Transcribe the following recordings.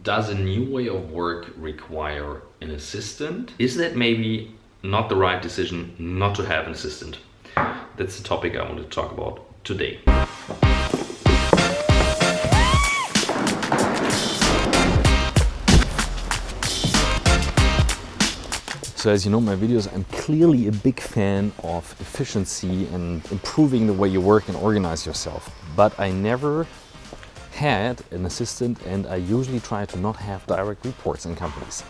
Does a new way of work require an assistant? Is that maybe not the right decision not to have an assistant? That's the topic I want to talk about today. So as you know, my videos, I'm clearly a big fan of efficiency and improving the way you work and organize yourself. But I never had an assistant, and I usually try to not have direct reports in companies.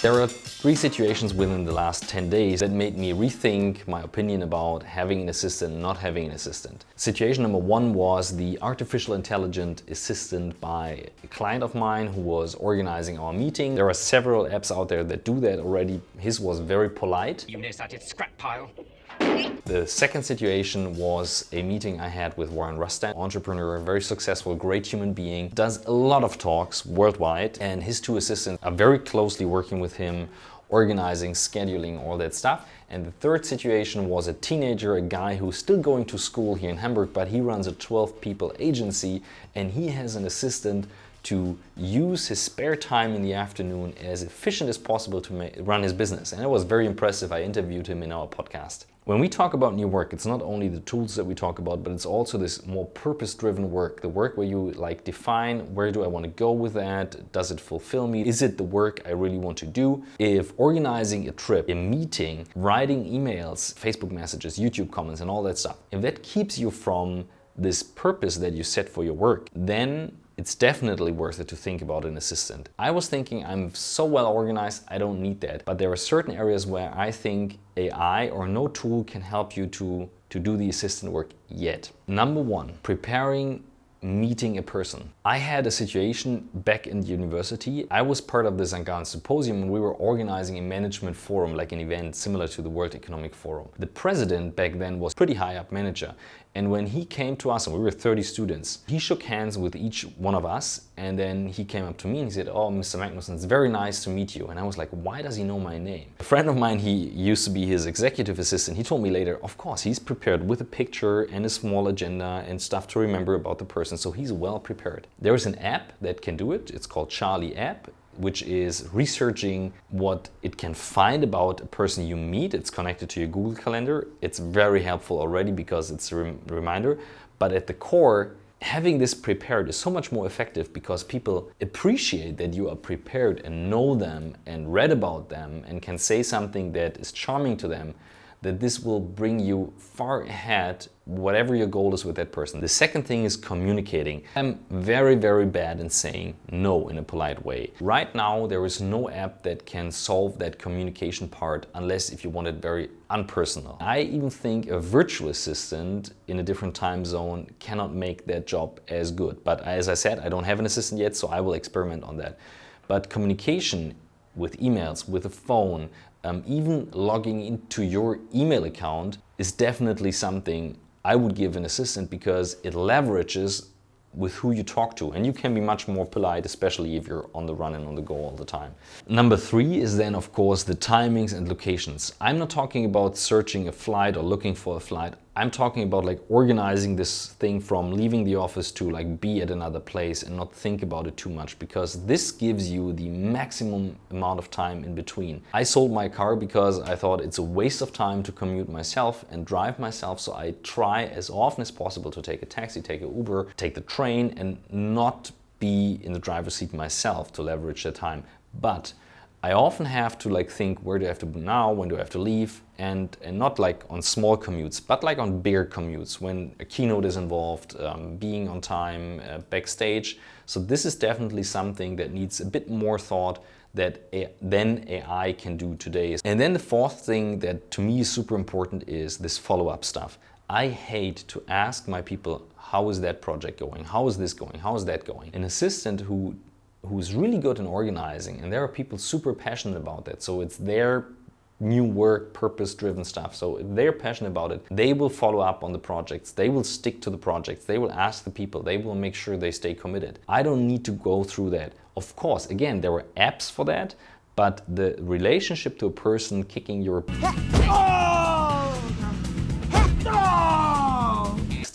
There are 3 situations within the last 10 days that made me rethink my opinion about having an assistant and not having an assistant. Situation number 1 was the artificial intelligent assistant by a client of mine who was organizing our meeting. There are several apps out there that do that already. His was very polite. You notice that it's scrap pile. The second situation was a meeting I had with Warren Rustand, entrepreneur, very successful, great human being, does a lot of talks worldwide, and his 2 assistants are very closely working with him, organizing, scheduling, all that stuff. And the third situation was a teenager, a guy who's still going to school here in Hamburg, but he runs a 12-people agency, and he has an assistant to use his spare time in the afternoon as efficient as possible to run his business. And it was very impressive. I interviewed him in our podcast. When we talk about new work, it's not only the tools that we talk about, but it's also this more purpose-driven work. The work where you define, where do I want to go with that? Does it fulfill me? Is it the work I really want to do? If organizing a trip, a meeting, writing emails, Facebook messages, YouTube comments, and all that stuff, if that keeps you from this purpose that you set for your work, then it's definitely worth it to think about an assistant. I was thinking I'm so well organized, I don't need that. But there are certain areas where I think AI or no tool can help you to do the assistant work yet. Number 1, preparing meeting a person. I had a situation back in university. I was part of the St. Gallen Symposium and we were organizing a management forum, like an event similar to the World Economic Forum. The president back then was pretty high up manager. And when he came to us, and we were 30 students, he shook hands with each one of us, and then he came up to me and he said, "Oh, Mr. Magnussen, it's very nice to meet you." And I was like, why does he know my name? A friend of mine, he used to be his executive assistant. He told me later, of course, he's prepared with a picture and a small agenda and stuff to remember about the person, so he's well prepared. There is an app that can do it. It's called Charlie app, which is researching what it can find about a person you meet. It's connected to your Google Calendar. It's very helpful already because it's a reminder. But at the core, having this prepared is so much more effective because people appreciate that you are prepared and know them and read about them and can say something that is charming to them, that this will bring you far ahead whatever your goal is with that person. The second thing is communicating. I'm very, very bad in saying no in a polite way. Right now, there is no app that can solve that communication part unless if you want it very unpersonal. I even think a virtual assistant in a different time zone cannot make that job as good. But as I said, I don't have an assistant yet, so I will experiment on that. But communication with emails, with a phone, even logging into your email account is definitely something I would give an assistant because it leverages with who you talk to, and you can be much more polite, especially if you're on the run and on the go all the time. Number 3 is then of course the timings and locations. I'm not talking about searching a flight or looking for a flight. I'm talking about organizing this thing from leaving the office to be at another place and not think about it too much, because this gives you the maximum amount of time in between. I sold my car because I thought it's a waste of time to commute myself and drive myself, so I try as often as possible to take a taxi, take an Uber, take the train and not be in the driver's seat myself to leverage the time. But I often have to think, where do I have to be now, when do I have to leave, and not on small commutes, but on bigger commutes when a keynote is involved, being on time, backstage. So this is definitely something that needs a bit more thought than AI can do today. And then the fourth thing that to me is super important is this follow-up stuff. I hate to ask my people, how is that project going? How is this going? How is that going? An assistant who's really good in organizing, and there are people super passionate about that, so it's their new work, purpose-driven stuff. So if they're passionate about it, they will follow up on the projects, they will stick to the projects, they will ask the people, they will make sure they stay committed. I don't need to go through that. Of course, again, there are apps for that, but the relationship to a person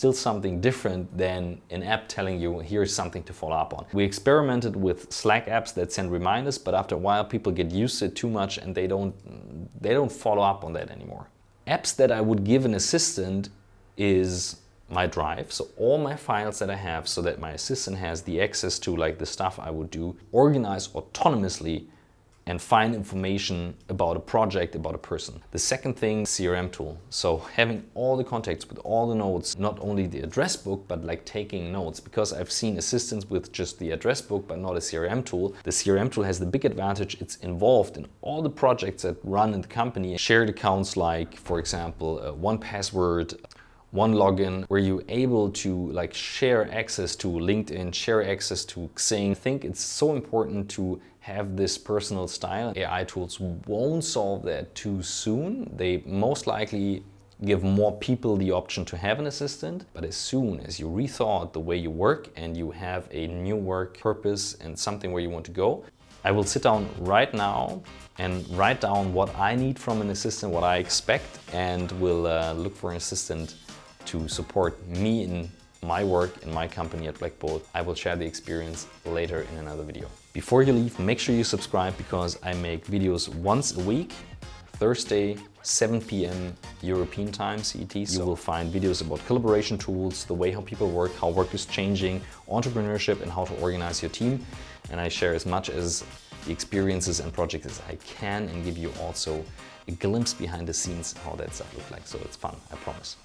still something different than an app telling you here's something to follow up on. We experimented with Slack apps that send reminders, but after a while people get used to it too much and they don't follow up on that anymore. Apps that I would give an assistant is my Drive, so all my files that I have so that my assistant has the access to like the stuff I would do, organize autonomously and find information about a project, about a person. The second thing, CRM tool. So having all the contacts with all the notes, not only the address book, but like taking notes, because I've seen assistants with just the address book, but not a CRM tool. The CRM tool has the big advantage, it's involved in all the projects that run in the company. Shared accounts like, for example, 1Password, one login, where you're able to like share access to LinkedIn, share access to Xing. I think it's so important to have this personal style. AI tools won't solve that too soon. They most likely give more people the option to have an assistant, but as soon as you rethought the way you work and you have a new work purpose and something where you want to go, I will sit down right now and write down what I need from an assistant, what I expect, and will look for an assistant to support me in my work in my company at Blackboat. I will share the experience later in another video. Before you leave, make sure you subscribe because I make videos once a week, Thursday, 7 p.m. European time, CET. You will find videos about collaboration tools, the way how people work, how work is changing, entrepreneurship, and how to organize your team. And I share as much as the experiences and projects as I can and give you also a glimpse behind the scenes how that stuff looks like. So it's fun, I promise.